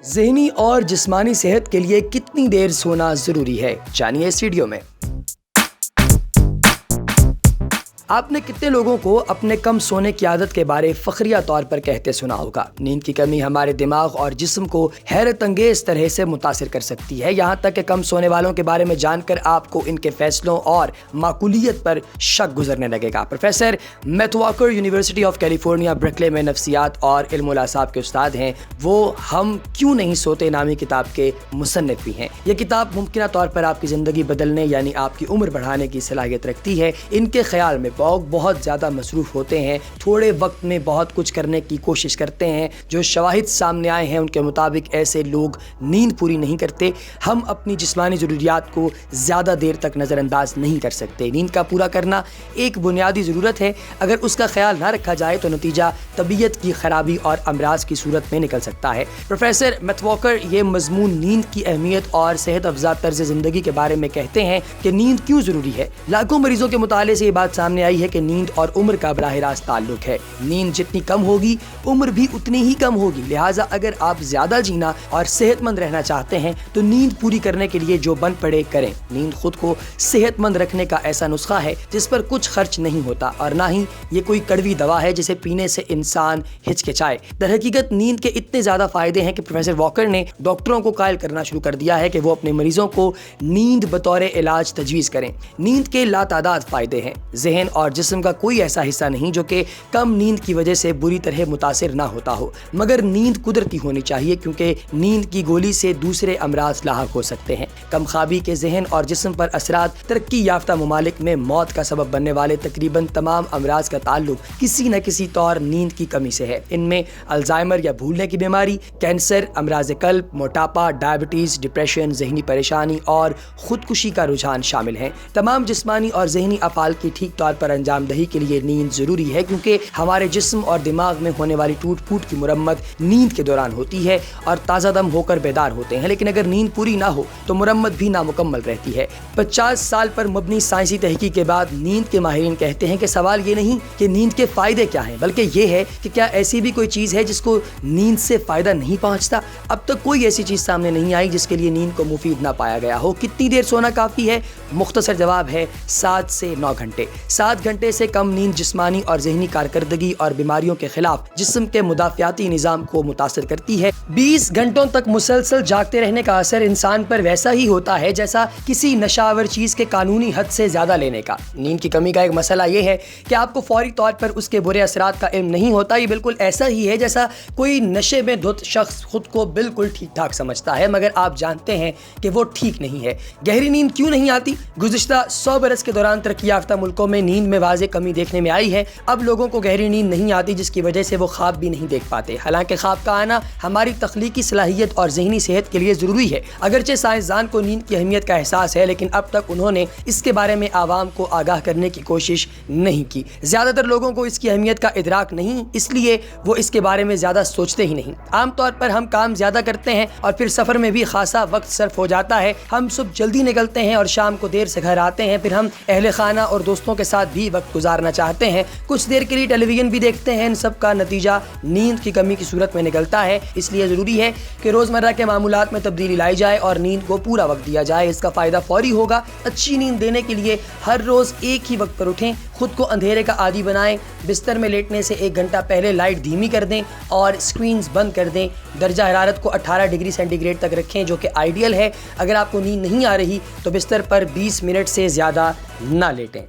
ذہنی اور جسمانی صحت کے لیے کتنی دیر سونا ضروری ہے، جانیے اس ویڈیو میں۔ آپ نے کتنے لوگوں کو اپنے کم سونے کی عادت کے بارے فخریہ طور پر کہتے سنا ہوگا۔ نیند کی کمی ہمارے دماغ اور جسم کو حیرت انگیز طرح سے متاثر کر سکتی ہے، یہاں تک کہ کم سونے والوں کے بارے میں جان کر آپ کو ان کے فیصلوں اور معقولیت پر شک گزرنے لگے گا۔ Professor Matthew Walker University of California Berkeley میں نفسیات اور علم الاعصاب کے استاد ہیں۔ وہ ہم کیوں نہیں سوتے نامی کتاب کے مصنف بھی ہیں۔ یہ کتاب ممکنہ طور پر آپ کی زندگی بدلنے یعنی آپ کی عمر بڑھانے کی صلاحیت رکھتی ہے۔ ان کے خیال میں لوگ بہت زیادہ مصروف ہوتے ہیں، تھوڑے وقت میں بہت کچھ کرنے کی کوشش کرتے ہیں۔ جو شواہد سامنے آئے ہیں ان کے مطابق ایسے لوگ نیند پوری نہیں کرتے۔ ہم اپنی جسمانی ضروریات کو زیادہ دیر تک نظر انداز نہیں کر سکتے۔ نیند کا پورا کرنا ایک بنیادی ضرورت ہے، اگر اس کا خیال نہ رکھا جائے تو نتیجہ طبیعت کی خرابی اور امراض کی صورت میں نکل سکتا ہے۔ پروفیسر میتھ واکر یہ مضمون نیند کی اہمیت اور صحت افزا طرز زندگی کے بارے میں کہتے ہیں کہ نیند کیوں ضروری ہے۔ لاکھوں مریضوں کے مطالعے سے یہ بات سامنے آئی ہے کہ نیند اور عمر کا براہ راست تعلق ہے۔ نیند جتنی کم ہوگی عمر بھی اتنی ہی کم ہوگی، لہٰذا اگر آپ زیادہ جینا اور صحت مند رہنا چاہتے ہیں تو نیند پوری کرنے کے لیے جو بن پڑے کریں۔ نیند خود کو صحت مند رکھنے کا ایسا نسخہ ہے جس پر کچھ خرچ نہیں ہوتا اور نہ ہی یہ کوئی کڑوی دوا ہے جسے پینے سے انسان ہچکچائے۔ در حقیقت نیند کے اتنے زیادہ فائدے ہیں کہ پروفیسر واکر نے ڈاکٹروں کو قائل کرنا شروع کر دیا ہے کہ وہ اپنے مریضوں کو نیند بطور علاج تجویز کریں۔ نیند کے لاتعداد فائدے ہیں۔ ذہن اور جسم کا کوئی ایسا حصہ نہیں جو کہ کم نیند کی وجہ سے بری طرح متاثر نہ ہوتا ہو، مگر نیند قدرتی ہونی چاہیے کیونکہ نیند کی گولی سے دوسرے امراض لاحق ہو سکتے ہیں۔ کم خوابی کے ذہن اور جسم پر اثرات ترقی یافتہ ممالک میں موت کا سبب بننے والے تقریباً تمام امراض کا تعلق کسی نہ کسی طور نیند کی کمی سے ہے۔ ان میں الزائمر یا بھولنے کی بیماری، کینسر، امراض قلب، موٹاپا، ڈائبٹیز، ڈپریشن، ذہنی پریشانی اور خودکشی کا رجحان شامل ہیں۔ تمام جسمانی اور ذہنی افعال کی ٹھیک طور پر انجام دہی کے لیے نیند ضروری ہے کیونکہ ہمارے جسم اور دماغ میں ہونے والی ٹوٹ پھوٹ کی مرمت نیند کے دوران ہوتی ہے اور تازہ دم ہو کر بیدار ہوتے ہیں، لیکن اگر نیند پوری نہ ہو تو مرمت بھی نامکمل رہتی ہے۔ 50 سال پر مبنی سائنسی تحقیق کے بعد نیند کے ماہرین کہتے ہیں کہ سوال یہ نہیں کہ نیند کے فائدے کیا ہیں، بلکہ یہ ہے کہ کیا ایسی بھی کوئی چیز ہے جس کو نیند سے فائدہ نہیں پہنچتا۔ اب تک کوئی ایسی چیز سامنے نہیں آئی جس کے لیے نیند کو مفید نہ پایا گیا ہو۔ کتنی دیر سونا کافی ہے؟ مختصر جواب ہے 7 سے 9 گھنٹے۔ 7 گھنٹے سے کم نیند جسمانی اور ذہنی کارکردگی اور بیماریوں کے خلاف جسم کے مدافعاتی نظام کو متاثر کرتی ہے۔ 20 گھنٹوں تک مسلسل جاگتے رہنے کا اثر انسان پر ویسا ہی ہوتا ہے جیسا کسی نشہ آور چیز کے قانونی حد سے زیادہ لینے کا۔ نیند کی کمی کا ایک مسئلہ یہ ہے کہ آپ کو فوری طور پر اس کے برے اثرات کا علم نہیں ہوتا۔ یہ بالکل ایسا ہی ہے جیسا کوئی نشے میں دھت شخص خود کو بالکل ٹھیک ٹھاک سمجھتا ہے مگر آپ جانتے ہیں کہ وہ ٹھیک نہیں ہے۔ گہری نیند کیوں نہیں آتی؟ گزشتہ 100 برس کے دوران ترقی یافتہ ملکوں میں نیند میں واضح کمی دیکھنے میں آئی ہے۔ اب لوگوں کو گہری نیند نہیں آتی جس کی وجہ سے وہ خواب بھی نہیں دیکھ پاتے، حالانکہ خواب کا آنا ہماری تخلیقی صلاحیت اور ذہنی صحت کے لیے ضروری ہے۔ اگرچہ سائنسدان کو نیند کی اہمیت کا احساس ہے لیکن اب تک انہوں نے اس کے بارے میں عوام کو آگاہ کرنے کی کوشش نہیں کی۔ زیادہ تر لوگوں کو اس کی اہمیت کا ادراک نہیں، اس لیے وہ اس کے بارے میں زیادہ سوچتے ہی نہیں۔ عام طور پر ہم کام زیادہ کرتے ہیں اور پھر سفر میں بھی خاصا وقت صرف ہو جاتا ہے۔ ہم صبح جلدی نکلتے ہیں اور شام کو دیر سے گھر آتے ہیں، پھر ہم اہل خانہ اور دوستوں کے ساتھ بھی وقت گزارنا چاہتے ہیں، کچھ دیر کے لیے ٹیلی ویژن بھی دیکھتے ہیں۔ ان سب کا نتیجہ نیند کی کمی کی صورت میں نکلتا ہے۔ اس لیے ضروری ہے کہ روزمرہ کے معمولات میں تبدیلی لائی جائے اور نیند کو پورا وقت دیا جائے۔ اس کا فائدہ فوری ہوگا۔ اچھی نیند دینے کے لیے ہر روز ایک ہی وقت پر اٹھیں، خود کو اندھیرے کا عادی بنائیں، بستر میں لیٹنے سے 1 گھنٹہ پہلے لائٹ دھیمی کر دیں اور اسکرینز بند کر دیں۔ درجہ حرارت کو 18 ڈگری سینٹی گریڈ تک رکھیں جو کہ آئیڈیل ہے۔ اگر آپ کو نیند نہیں آ رہی تو بستر پر 20 منٹ سے زیادہ نہ لیٹیں۔